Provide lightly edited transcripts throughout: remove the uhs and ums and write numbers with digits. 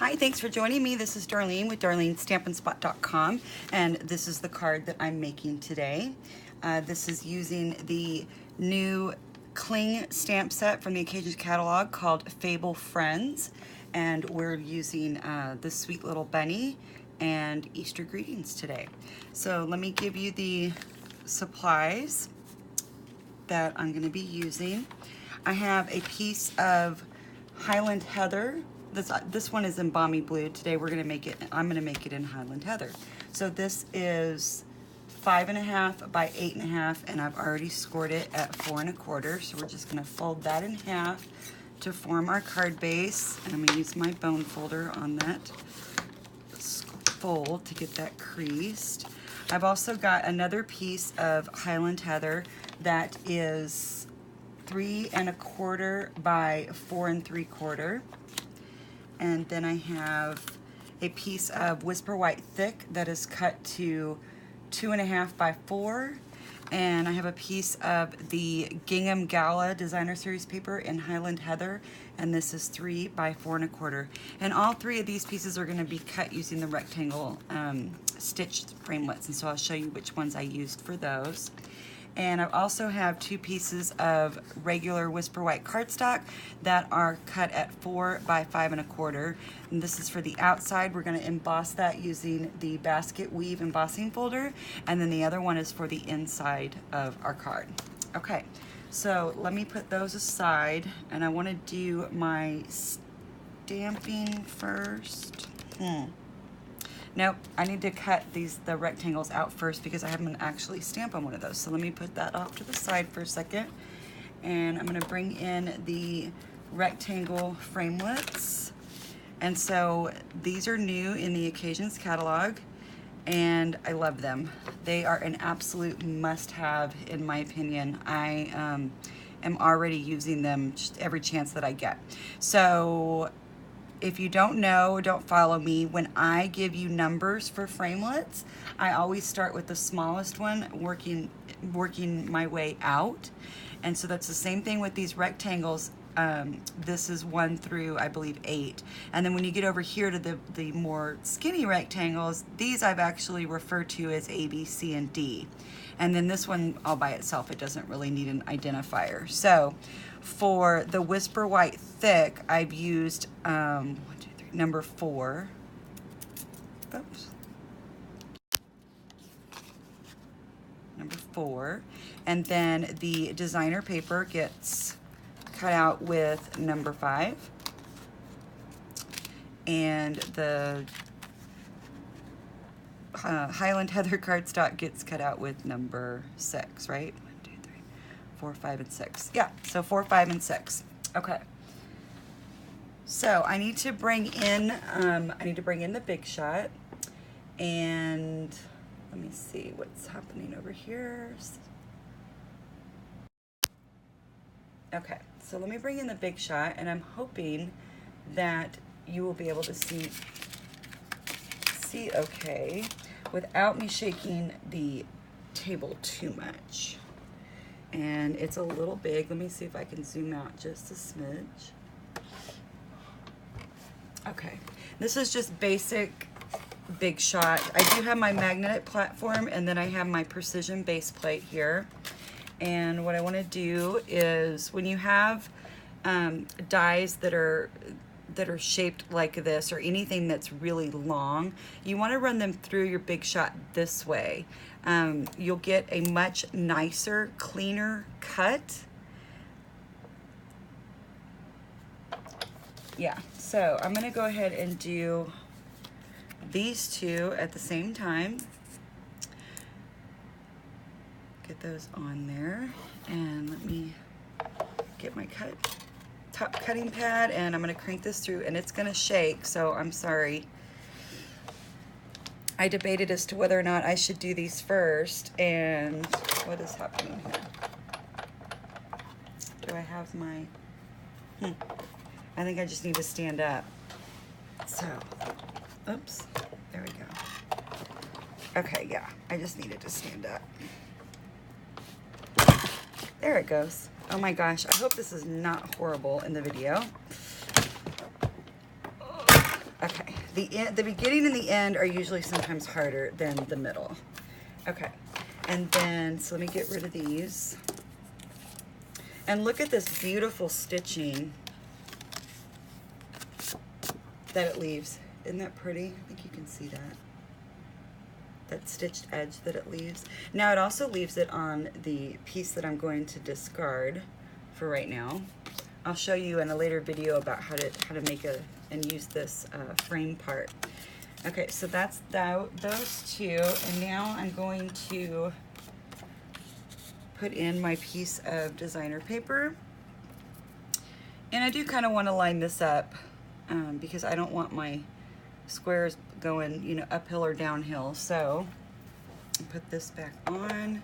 Hi, thanks for joining me. This is Darlene with DarleneStampandSpot.com, and this is the card that I'm making today. This is using the new cling stamp set from the Occasions catalog called Fable Friends, and we're using this sweet little bunny and Easter greetings today. So let me give you the supplies that I'm going to be using. I have a piece of Highland Heather. This one is in Balmy Blue. Today we're gonna make it, I'm gonna make it in Highland Heather. So this is 5.5 by 8.5, and I've already scored it at 4 1/4. So we're just gonna fold that in half to form our card base. And I'm gonna use my bone folder on that fold to get that creased. I've also got another piece of Highland Heather that is 3 1/4 by 4 3/4. And then I have a piece of Whisper White Thick that is cut to 2.5 by 4. And I have a piece of the Gingham Gala Designer Series paper in Highland Heather, and this is 3 by 4 1/4. And all three of these pieces are gonna be cut using the rectangle stitched framelits, and so I'll show you which ones I used for those. And I also have 2 pieces of regular Whisper White cardstock that are cut at 4 by 5 1/4. And this is for the outside. We're going to emboss that using the basket weave embossing folder. And then the other one is for the inside of our card. Okay, so let me put those aside. And I want to do my stamping first. Nope, I need to cut the rectangles out first because I haven't actually stamped on one of those. So let me put that off to the side for a second. And I'm gonna bring in the rectangle framelits. And so these are new in the Occasions catalog, and I love them. They are an absolute must-have in my opinion. I am already using them just every chance that I get. So if you don't know, don't follow me, when I give you numbers for framelits, I always start with the smallest one, working my way out. And so that's the same thing with these rectangles. This is 1 through, I believe, 8. And then when you get over here to the more skinny rectangles, these I've actually referred to as A, B, C, and D. And then this one all by itself, it doesn't really need an identifier. So for the Whisper White Thick, I've used 1, 2, 3, number 4. Oops. Number 4. And then the designer paper gets cut out with number 5. And the Highland Heather cardstock gets cut out with number 6, right? 1, 2, 3, 4, 5, and 6. Yeah, so 4, 5, and 6. Okay. So I need to bring in the Big Shot, and let me see what's happening over here. Okay, so let me bring in the Big Shot, and I'm hoping that you will be able to see okay without me shaking the table too much. And it's a little big. Let me see if I can zoom out just a smidge. Okay, this is just basic Big Shot. I do have my magnetic platform, and then I have my precision base plate here. And what I want to do is, when you have dies that are shaped like this, or anything that's really long, you want to run them through your Big Shot this way. You'll get a much nicer, cleaner cut. Yeah, so I'm going to go ahead and do these two at the same time. Get those on there, and let me get my top cutting pad, and I'm going to crank this through, and it's going to shake, so I'm sorry. I debated as to whether or not I should do these first, and what is happening here? Do I have my... I think I just need to stand up. So, oops, there we go. Okay, yeah, I just needed to stand up. There it goes. Oh my gosh, I hope this is not horrible in the video. Okay, the beginning and the end are usually sometimes harder than the middle. Okay, and then, so let me get rid of these. And look at this beautiful stitching that it leaves. Isn't that pretty? I think you can see that. That stitched edge that it leaves. Now it also leaves it on the piece that I'm going to discard for right now. I'll show you in a later video about how to make and use this frame part. Okay, so that's those two, and now I'm going to put in my piece of designer paper. And I do kind of want to line this up because I don't want my squares going, you know, uphill or downhill. So put this back on,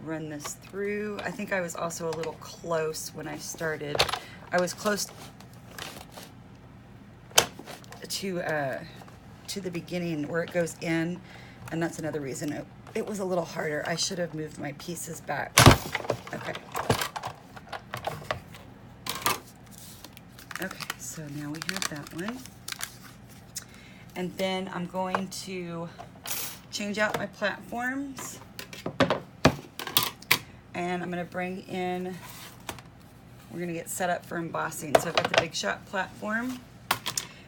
run this through. I think I was also a little close when I started. I was close to the beginning where it goes in, and that's another reason it was a little harder. I should have moved my pieces back. Okay. Okay, so now we have that one. And then I'm going to change out my platforms. And I'm gonna bring in, we're gonna get set up for embossing. So I've got the Big Shot platform,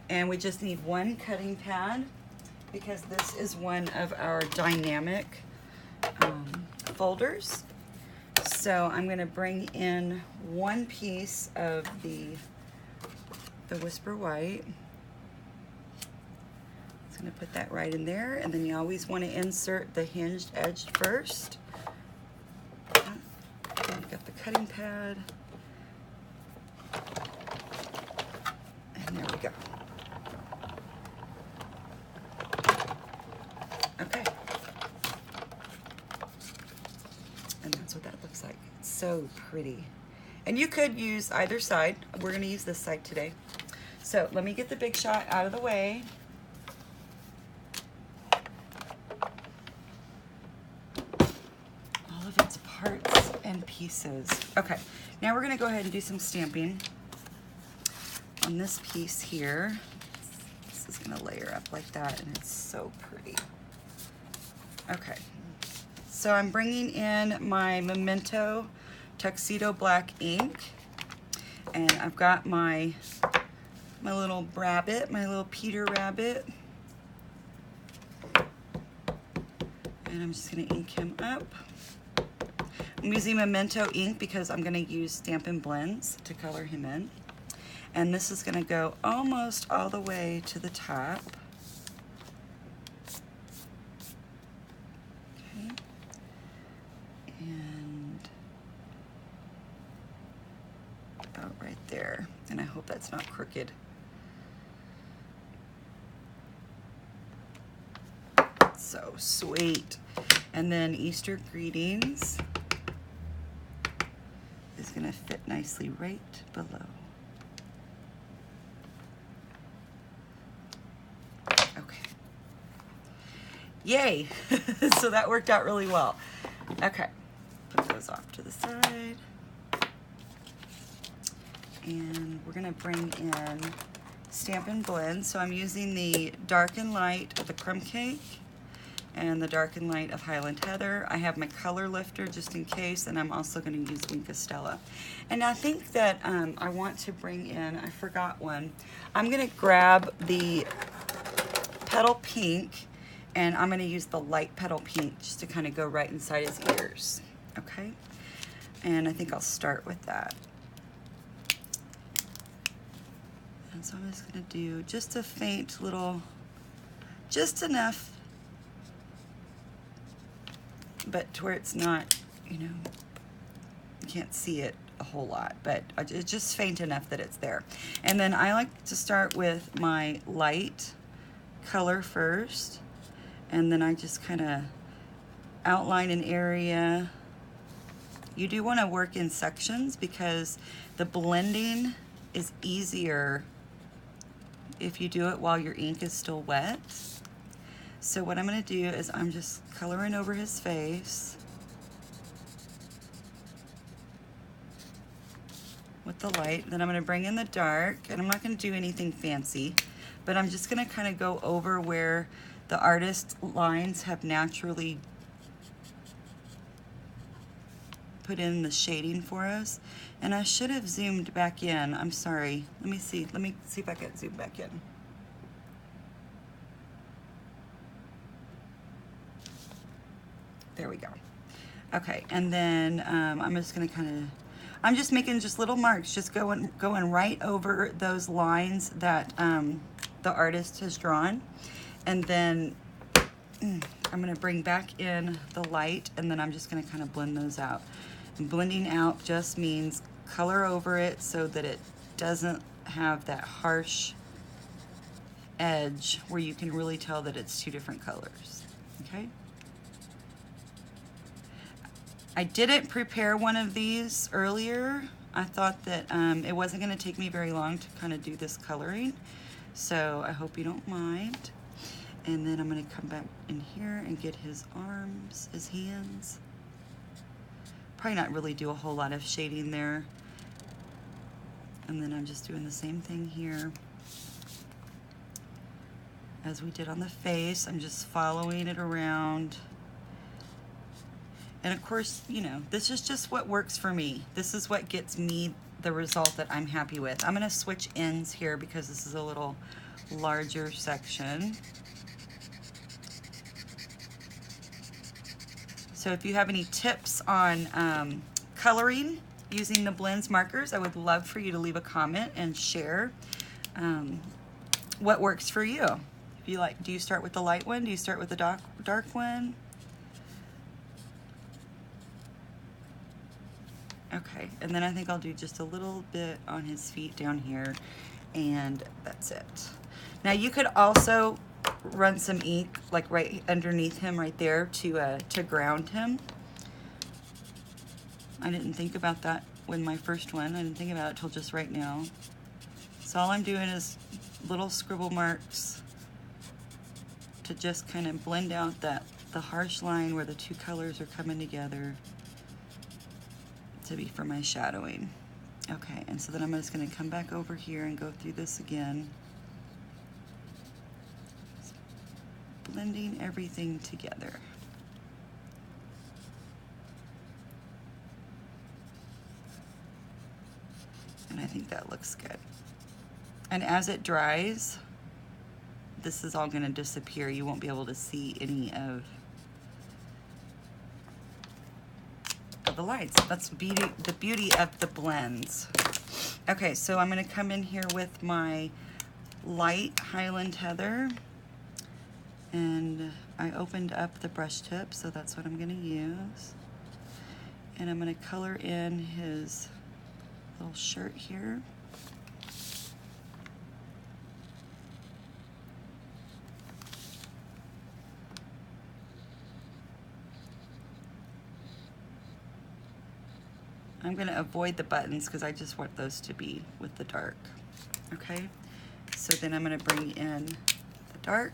and we just need one cutting pad because this is one of our dynamic folders. So I'm gonna bring in one piece of the Whisper White. Just gonna put that right in there, and then you always want to insert the hinged edge first. And got the cutting pad, and there we go. Okay, and that's what that looks like. It's so pretty. And you could use either side. We're going to use this side today. So let me get the Big Shot out of the way. All of its parts and pieces. Okay, now we're going to go ahead and do some stamping on this piece here. This is going to layer up like that, and it's so pretty. Okay, so I'm bringing in my Memento Tuxedo Black ink, and I've got my little rabbit, my little Peter Rabbit, and I'm just going to ink him up. I'm using Memento ink because I'm going to use Stampin' Blends to color him in, and this is going to go almost all the way to the top. Okay, and about right there, and I hope that's not crooked. So sweet. And then Easter Greetings is going to fit nicely right below. Okay. Yay! So that worked out really well. Okay, put those off to the side. And we're going to bring in Stampin' Blend. So I'm using the Dark and Light of the Crumb Cake and the Dark and Light of Highland Heather. I have my color lifter just in case, and I'm also going to use Wink of Stella. And I think that I want to bring in, I forgot one. I'm going to grab the Petal Pink, and I'm going to use the light Petal Pink just to kind of go right inside his ears. Okay? And I think I'll start with that. And so I'm just going to do just a faint little, just enough, but to where it's not, you know, you can't see it a whole lot, but it's just faint enough that it's there. And then I like to start with my light color first, and then I just kind of outline an area. You do want to work in sections because the blending is easier if you do it while your ink is still wet. So what I'm going to do is I'm just coloring over his face with the light. Then I'm going to bring in the dark, and I'm not going to do anything fancy. but I'm just gonna kind of go over where the artist lines have naturally put in the shading for us. And I should have zoomed back in. I'm sorry. Let me see if I can zoom back in. There we go. Okay, and then I'm just gonna I'm just making just little marks, just going right over those lines that the artist has drawn. And then I'm gonna bring back in the light, and then I'm just gonna kind of blend those out. And blending out just means color over it so that it doesn't have that harsh edge where you can really tell that it's two different colors, okay? I didn't prepare one of these earlier. I thought that it wasn't gonna take me very long to kind of do this coloring, so I hope you don't mind. And then I'm gonna come back in here and get his arms, his hands. Probably not really do a whole lot of shading there. And then I'm just doing the same thing here as we did on the face. I'm just following it around. And of course, you know, this is just what works for me. This is what gets me the result that I'm happy with. I'm gonna switch ends here because this is a little larger section. So if you have any tips on coloring using the blends markers, I would love for you to leave a comment and share what works for you. If you like, do you start with the light one? Do you start with the dark one? Okay, and then I think I'll do just a little bit on his feet down here, and that's it. Now you could also run some ink like right underneath him right there to ground him. I didn't think about that when my first one. I didn't think about it till just right now. So all I'm doing is little scribble marks to just kind of blend out the harsh line where the two colors are coming together to be for my shadowing. Okay, and so then I'm just going to come back over here and go through this again, blending everything together. And I think that looks good. And as it dries, this is all going to disappear. You won't be able to see any of the lines. That's the beauty of the blends. Okay, so I'm going to come in here with my light Highland Heather, and I opened up the brush tip, so that's what I'm going to use. And I'm going to color in his little shirt here. I'm going to avoid the buttons because I just want those to be with the dark. Okay, so then I'm going to bring in the dark.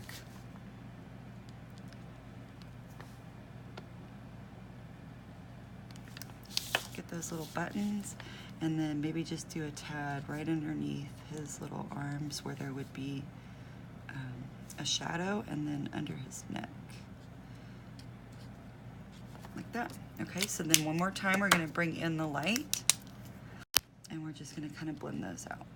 Get those little buttons, and then maybe just do a tad right underneath his little arms where there would be a shadow, and then under his neck. Like that. Okay, so then one more time we're going to bring in the light, and we're just going to kind of blend those out.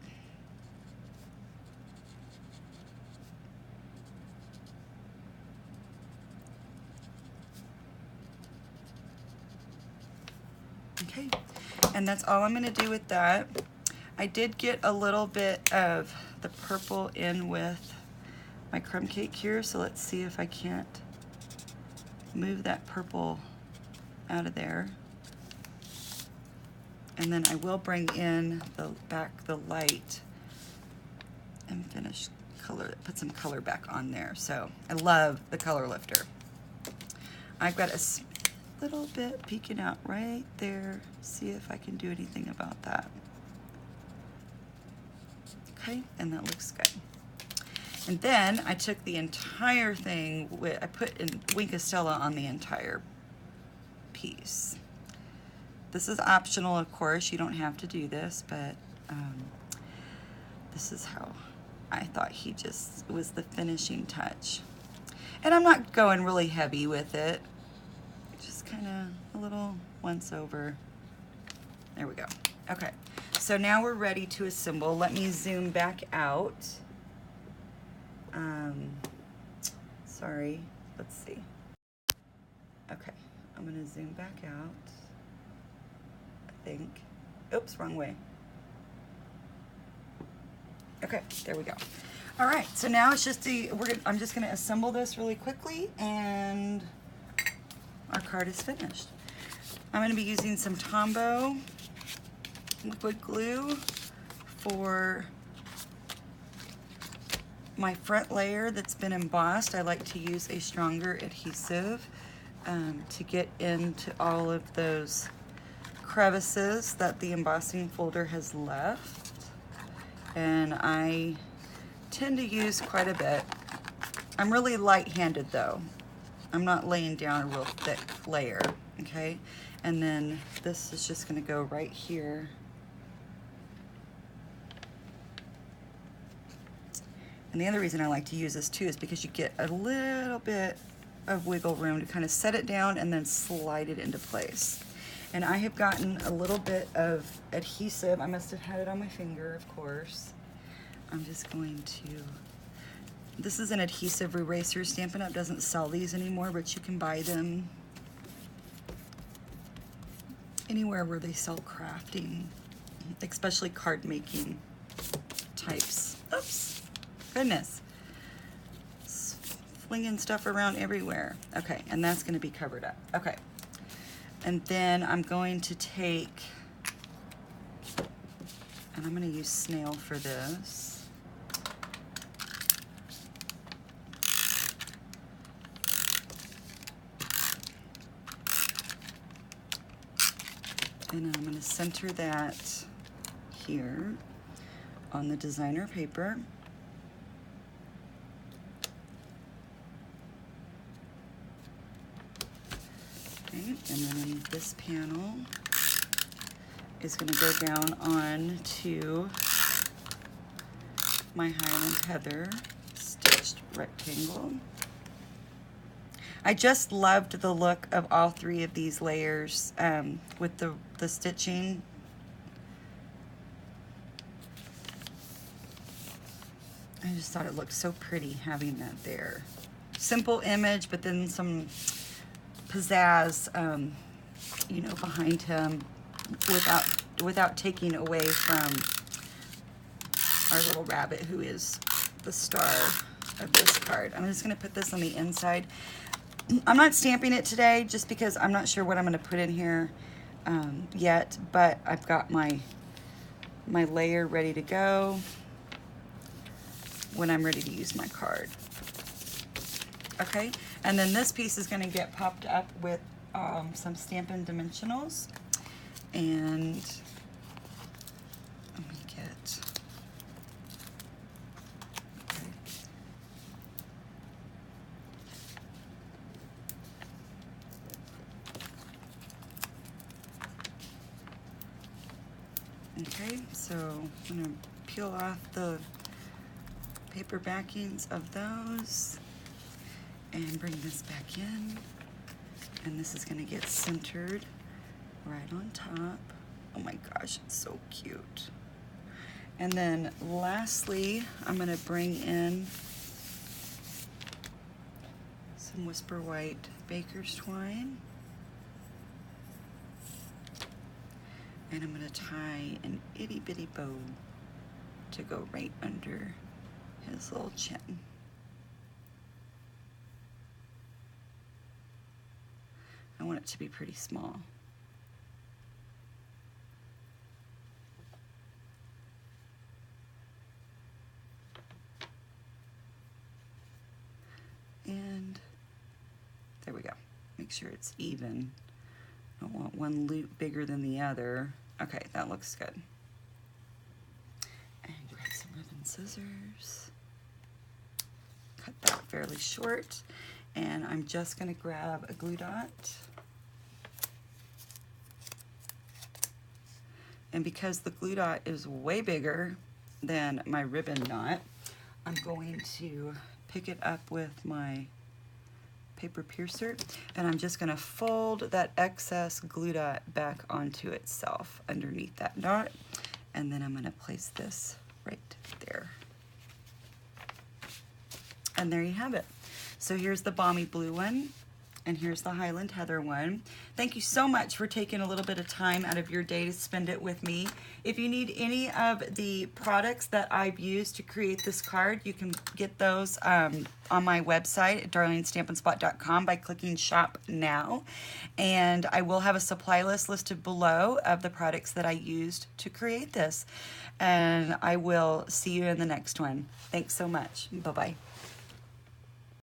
Okay, and that's all I'm going to do with that. I did get a little bit of the purple in with my crumb cake here, so let's see if I can't move that purple out of there. And then I will bring in the light and finish color, put some color back on there. So I love the color lifter. I've got a little bit peeking out right there. See if I can do anything about that. Okay, and that looks good. And then I took the entire thing, I put in Wink Estella on the entire piece. This is optional, of course. You don't have to do this, but this is how I thought he just was the finishing touch. And I'm not going really heavy with it. Just kind of a little once over. There we go. Okay, so now we're ready to assemble. Let me zoom back out. Sorry, let's see. Okay, I'm gonna zoom back out, I think. Oops, wrong way. Okay, there we go. All right, so now it's just I'm just gonna assemble this really quickly and our card is finished. I'm gonna be using some Tombow liquid glue for my front layer that's been embossed. I like to use a stronger adhesive to get into all of those crevices that the embossing folder has left. And I tend to use quite a bit. I'm really light-handed though. I'm not laying down a real thick layer, okay? And then this is just gonna go right here. And the other reason I like to use this too is because you get a little bit of wiggle room to kind of set it down and then slide it into place. And I have gotten a little bit of adhesive. I must have had it on my finger, of course. I'm just going to, this is an adhesive eraser. Stampin' Up! Doesn't sell these anymore, but you can buy them anywhere where they sell crafting, especially card making types. Oops. Goodness, it's flinging stuff around everywhere. Okay, and that's going to be covered up. Okay, and then I'm going to take, and I'm going to use snail for this. And then I'm going to center that here on the designer paper. And then this panel is going to go down on to my Highland Heather stitched rectangle. I just loved the look of all three of these layers with the stitching. I just thought it looked so pretty having that there. Simple image, but then some pizzazz, you know, behind him without taking away from our little rabbit who is the star of this card. I'm just going to put this on the inside. I'm not stamping it today just because I'm not sure what I'm going to put in here yet, but I've got my layer ready to go when I'm ready to use my card. Okay, and then this piece is going to get popped up with some Stampin' Dimensionals. And let me get, okay, so I'm going to peel off the paper backings of those and bring this back in, and this is going to get centered right on top. Oh my gosh, it's so cute. And then lastly, I'm going to bring in some Whisper White Baker's Twine, and I'm going to tie an itty bitty bow to go right under his little chin. I want it to be pretty small. And there we go. Make sure it's even. I don't want one loop bigger than the other. Okay, that looks good. And grab some ribbon scissors. Cut that fairly short. And I'm just going to grab a glue dot. And because the glue dot is way bigger than my ribbon knot, I'm going to pick it up with my paper piercer, and I'm just going to fold that excess glue dot back onto itself underneath that dot, and then I'm going to place this right there. And there you have it. So here's the Balmy Blue one, and here's the Highland Heather one. Thank you so much for taking a little bit of time out of your day to spend it with me. If you need any of the products that I've used to create this card, you can get those on my website at darlingstampandspot.com by clicking Shop Now. And I will have a supply list listed below of the products that I used to create this. And I will see you in the next one. Thanks so much. Bye-bye.